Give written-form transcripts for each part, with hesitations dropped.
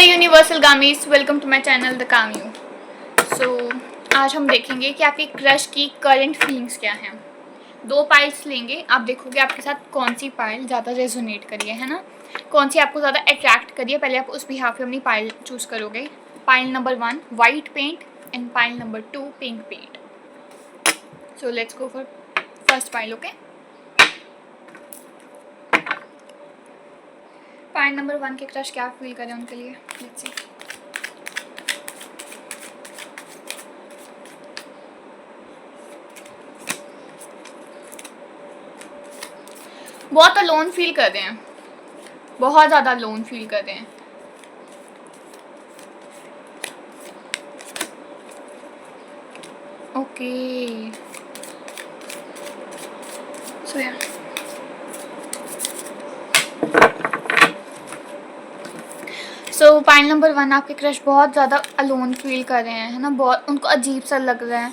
Universal गामीज, welcome to my channel the काम यू। सो आज हम देखेंगे कि आपकी क्रश की करंट फीलिंग्स क्या हैं। 2 पाइल्स लेंगे, आप देखोगे आपके साथ कौन सी पाइल ज़्यादा रेजोनेट करिए, है ना, कौन सी आपको ज़्यादा अट्रैक्ट करिए। पहले आप उस बिहाफ पे अपनी पाइल चूज़ करोगे। Pile number 1 white paint and pile number 2 pink paint. So let's go for first pile. Okay, pile number 1 के क्रश क्या फील करें उनके लिए, लेट्स सी। बहुत अलोन फील कर रहे हैं, बहुत ज़्यादा लोन फील कर रहे हैं। ओके, सो या सो पाइल नंबर 1 आपके क्रश बहुत ज़्यादा अलोन फील कर रहे हैं, है ना, बहुत उनको अजीब सा लग रहा है।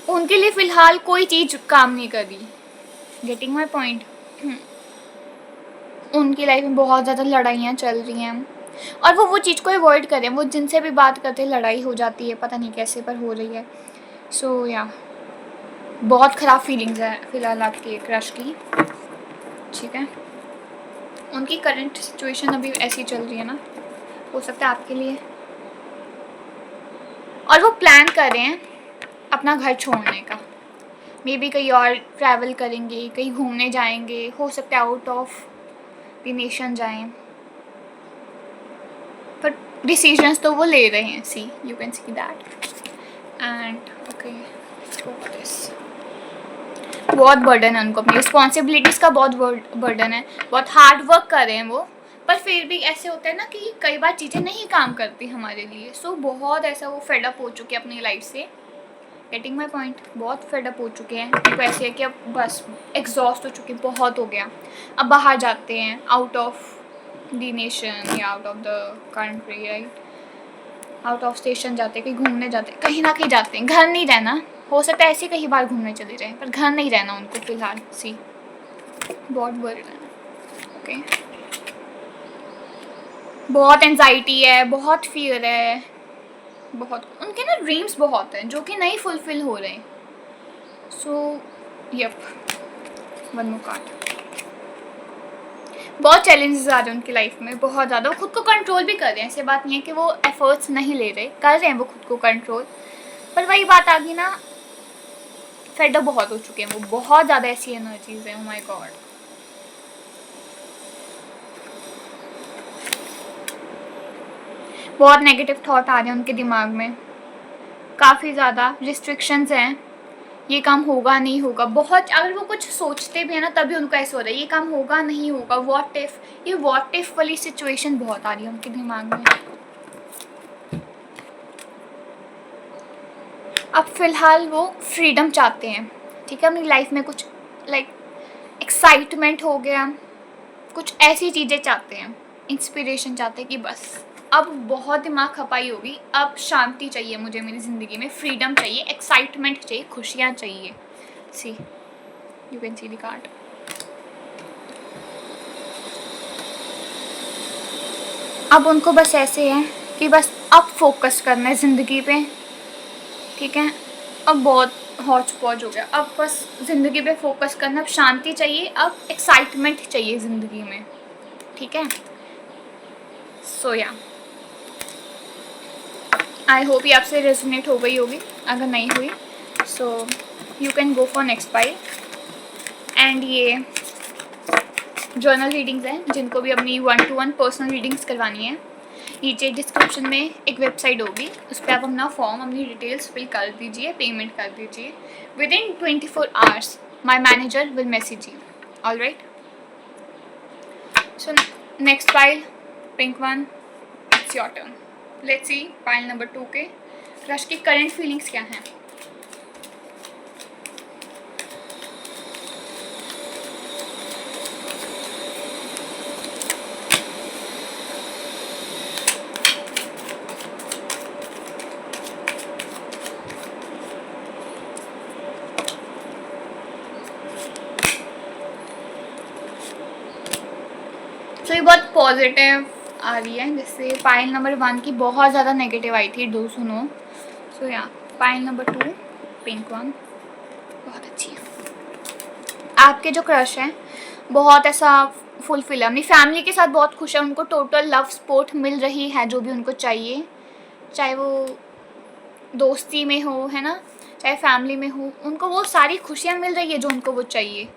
उनके लिए फ़िलहाल कोई चीज़ काम नहीं कर रही। Getting my point. उनकी लाइफ में बहुत ज़्यादा लड़ाइयाँ चल रही हैं और वो चीज़ को अवॉइड करें। वो जिनसे भी बात करते लड़ाई हो जाती है, पता नहीं कैसे पर हो रही है। सो या बहुत ख़राब फीलिंग्स है फ़िलहाल आपके क्रश की, ठीक है। उनकी करंट सिचुएशन अभी ऐसी चल रही है ना, हो सकता है आपके लिए, और वो प्लान कर रहे हैं अपना घर छोड़ने का। मे बी कहीं और ट्रैवल करेंगे, कहीं घूमने जाएंगे, हो सकता है आउट ऑफ द नेशन जाएं, पर डिसीजंस तो वो ले रहे हैं। See you can see that and okay, this बहुत बर्डन है उनको, अपनी रिस्पॉन्सिबिलिटीज़ का बहुत बर्डन है, बहुत हार्ड वर्क कर रहे हैं वो, पर फिर भी ऐसे होता है ना कि कई बार चीज़ें नहीं काम करती हमारे लिए। सो बहुत ऐसा वो फेडअप हो चुके हैं अपनी लाइफ से। गेटिंग माई पॉइंट, बहुत फेडअप हो चुके हैं। उनको ऐसे है कि अब बस एग्जॉस्ट हो चुके, बहुत हो गया, अब बाहर जाते हैं, आउट ऑफ द नेशन या out of the country, right, out of station जाते हैं, कहीं घूमने जाते हैं, कहीं ना कहीं जाते हैं, घर नहीं रहना। हो सकता है ऐसे कहीं बार घूमने चले जाएं, पर घर नहीं रहना उनको फ़िलहाल। सी बहुत बर्डन है। ओके, बहुत एंजाइटी है, बहुत फियर है, बहुत उनके ना ड्रीम्स बहुत हैं जो कि नहीं फुलफिल हो रहे। So yup, one more card. बहुत चैलेंजेस आ रहे हैं उनकी लाइफ में, बहुत ज़्यादा। वो खुद को कंट्रोल भी कर रहे हैं, ऐसे बात नहीं है कि वो एफर्ट्स नहीं ले रहे, कर रहे हैं वो खुद को कंट्रोल, पर वही बात आ गई ना, फेडअप बहुत हो चुके हैं वो, बहुत ज़्यादा ऐसी एनर्जीज हैं। ओह माय गॉड, बहुत नेगेटिव थॉट आ रहे हैं उनके दिमाग में, काफ़ी ज़्यादा रिस्ट्रिक्शंस हैं, ये काम होगा नहीं होगा, बहुत। अगर वो कुछ सोचते भी हैं ना तभी उनको ऐसा हो रहा है ये काम होगा नहीं होगा, व्हाट इफ़, ये व्हाट इफ़ वाली सिचुएशन बहुत आ रही है उनके दिमाग में। अब फ़िलहाल वो फ्रीडम चाहते हैं, ठीक है, अपनी लाइफ में कुछ लाइक एक्साइटमेंट हो गया, कुछ ऐसी चीज़ें चाहते हैं, इंस्पिरेशन चाहते हैं कि बस अब बहुत दिमाग खपाई होगी, अब शांति चाहिए मुझे मेरी ज़िंदगी में, फ्रीडम चाहिए, एक्साइटमेंट चाहिए, खुशियाँ चाहिए। See you can see the card. अब उनको बस ऐसे है कि बस अब फोकस करना है ज़िंदगी पे, ठीक है, अब बहुत हौच पौच हो गया, अब बस ज़िंदगी पे फोकस करना, अब शांति चाहिए, अब एक्साइटमेंट चाहिए ज़िंदगी में, ठीक है। सो या आई होप ये आपसे रेजोनेट हो गई होगी, अगर नहीं हुई so you can go for next pile. And ये जर्नल रीडिंग्स हैं, जिनको भी अपनी 1-to-1 पर्सनल रीडिंग्स करवानी है, नीचे डिस्क्रिप्शन में एक वेबसाइट होगी, उस पर आप अपना फॉर्म, अपनी डिटेल्स फिल कर दीजिए, पेमेंट कर दीजिए। Within 24 hours my manager will message you, all right. So next pile, pink one, it's your turn. Let's see pile number 2 के क्रश की करंट फीलिंग्स क्या हैं। तो ये बहुत पॉजिटिव आ रही है, जैसे पाइल नंबर 1 की बहुत ज़्यादा नेगेटिव आई थी, डू सुनो। सो या पाइल नंबर 2 पिंक वन बहुत अच्छी है। आपके जो क्रश हैं बहुत ऐसा फुलफिल है, अपनी फैमिली के साथ बहुत खुश है, उनको टोटल लव सपोर्ट मिल रही है जो भी उनको चाहिए, चाहे वो दोस्ती में हो, है ना, चाहे फैमिली में हो, उनको वो सारी खुशियाँ मिल रही है जो उनको वो चाहिए।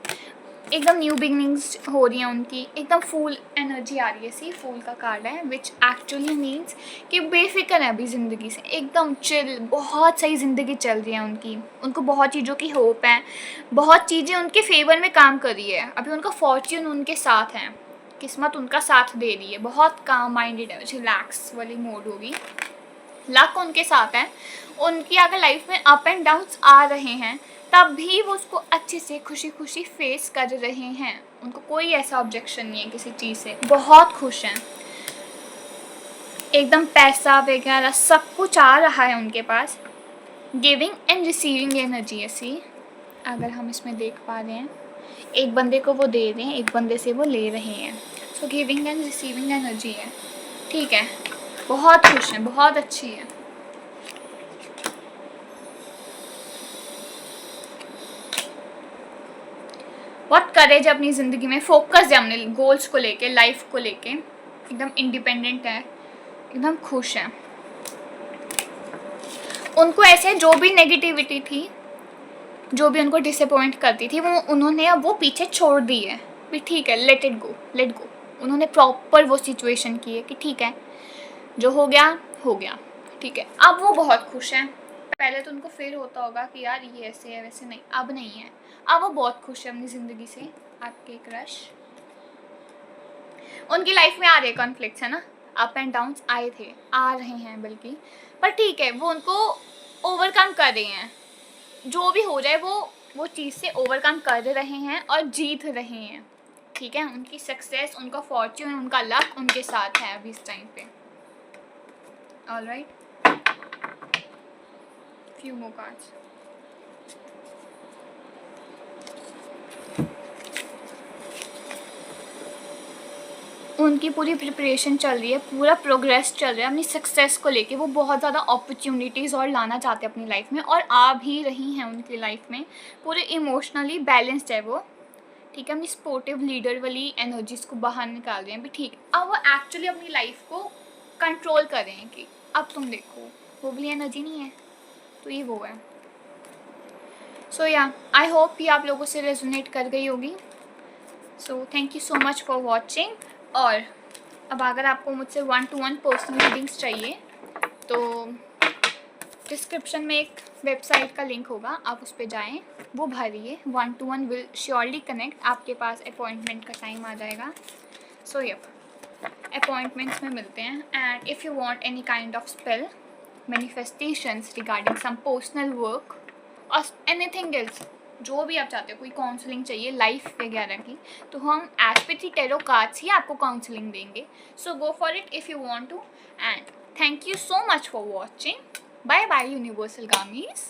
एकदम न्यू बिगनिंग्स हो रही हैं उनकी, एकदम फूल एनर्जी आ रही है। सी फूल का कार्ड है विच एक्चुअली मीन्स कि बेफिक्र है अभी ज़िंदगी से, एकदम चिल, बहुत सही ज़िंदगी चल रही है उनकी, उनको बहुत चीज़ों की होप है, बहुत चीज़ें उनके फेवर में काम कर रही है, अभी उनका फॉर्च्यून उनके साथ है, किस्मत उनका साथ दे रही है, बहुत काम माइंडेड है, रिलैक्स वाली मोड होगी, लक उनके साथ है। उनकी अगर लाइफ में अप एंड डाउन्स आ रहे हैं तब भी वो उसको अच्छे से खुशी खुशी फेस कर रहे हैं, उनको कोई ऐसा ऑब्जेक्शन नहीं है किसी चीज़ से, बहुत खुश हैं, एकदम पैसा वगैरह सब कुछ आ रहा है उनके पास, गिविंग एंड रिसीविंग एनर्जी ऐसी, अगर हम इसमें देख पा रहे हैं, एक बंदे को वो दे रहे हैं, एक बंदे से वो ले रहे हैं, so giving and receiving energy है, ठीक है, बहुत खुश हैं, बहुत अच्छी है। बहुत करेज अपनी ज़िंदगी में, फोकस है अपने गोल्स को लेके, लाइफ को लेके, एकदम इंडिपेंडेंट है, एकदम खुश है। उनको ऐसे जो भी नेगेटिविटी थी, जो भी उनको डिसअपॉइंट करती थी, वो उन्होंने अब वो पीछे छोड़ दी है, भी ठीक है, let it go, let go. उन्होंने प्रॉपर वो सिचुएशन की है कि ठीक है, जो हो गया, ठीक है, अब वो बहुत खुश हैं। पहले तो उनको फील होता होगा कि यार ये ऐसे है वैसे, नहीं, अब नहीं है, अब वो बहुत खुश है अपनी ज़िंदगी से। आपके क्रश, उनकी लाइफ में आ रहे कॉन्फ्लिक्ट्स, है ना, अप एंड डाउन्स आए थे, आ रहे हैं बल्कि, पर ठीक है, वो उनको ओवरकम कर रहे हैं, जो भी हो जाए वो चीज़ से ओवरकम कर रहे हैं और जीत रहे हैं, ठीक है, उनकी सक्सेस, उनका फॉर्च्यून, उनका लक उनके साथ है अभी इस टाइम पे। Alright, few more cards. उनकी पूरी प्रिपरेशन चल रही है, पूरा प्रोग्रेस चल रहा है अपनी सक्सेस को लेके, वो बहुत ज़्यादा अपॉर्चुनिटीज़ और लाना चाहते हैं अपनी लाइफ में, और आ भी रही हैं उनकी लाइफ में, पूरे इमोशनली बैलेंस्ड है वो, ठीक है, अपनी सपोर्टिव लीडर वाली एनर्जीज़ को बाहर निकाल रहे हैं भी, ठीक, अब वो एक्चुअली अपनी लाइफ को कंट्रोल कर रहे हैं कि अब तुम देखो, वो वाली एनर्जी नहीं है, तो ये वो है। सो या आई होप ये आप लोगों से रेजोनेट कर गई होगी। So thank you so much for watching. और अब अगर आपको मुझसे 1-to-1 पर्सनल रीडिंग्स चाहिए तो डिस्क्रिप्शन में एक वेबसाइट का लिंक होगा, आप उस पर जाएँ, वो भरिए, 1-to-1 विल श्योरली कनेक्ट, आपके पास अपॉइंटमेंट का टाइम आ जाएगा। सो यप, अपॉइंटमेंट्स में मिलते हैं। And if you want any kind of spell, manifestations regarding some personal work और एनीथिंग एल्स, जो भी आप चाहते हो, कोई काउंसलिंग चाहिए लाइफ वगैरह की, तो हम एस्पेथी टेरो कार्ड्स ही आपको काउंसलिंग देंगे। So go for it if you want to. And thank you so much for watching. Bye bye universal गामीज।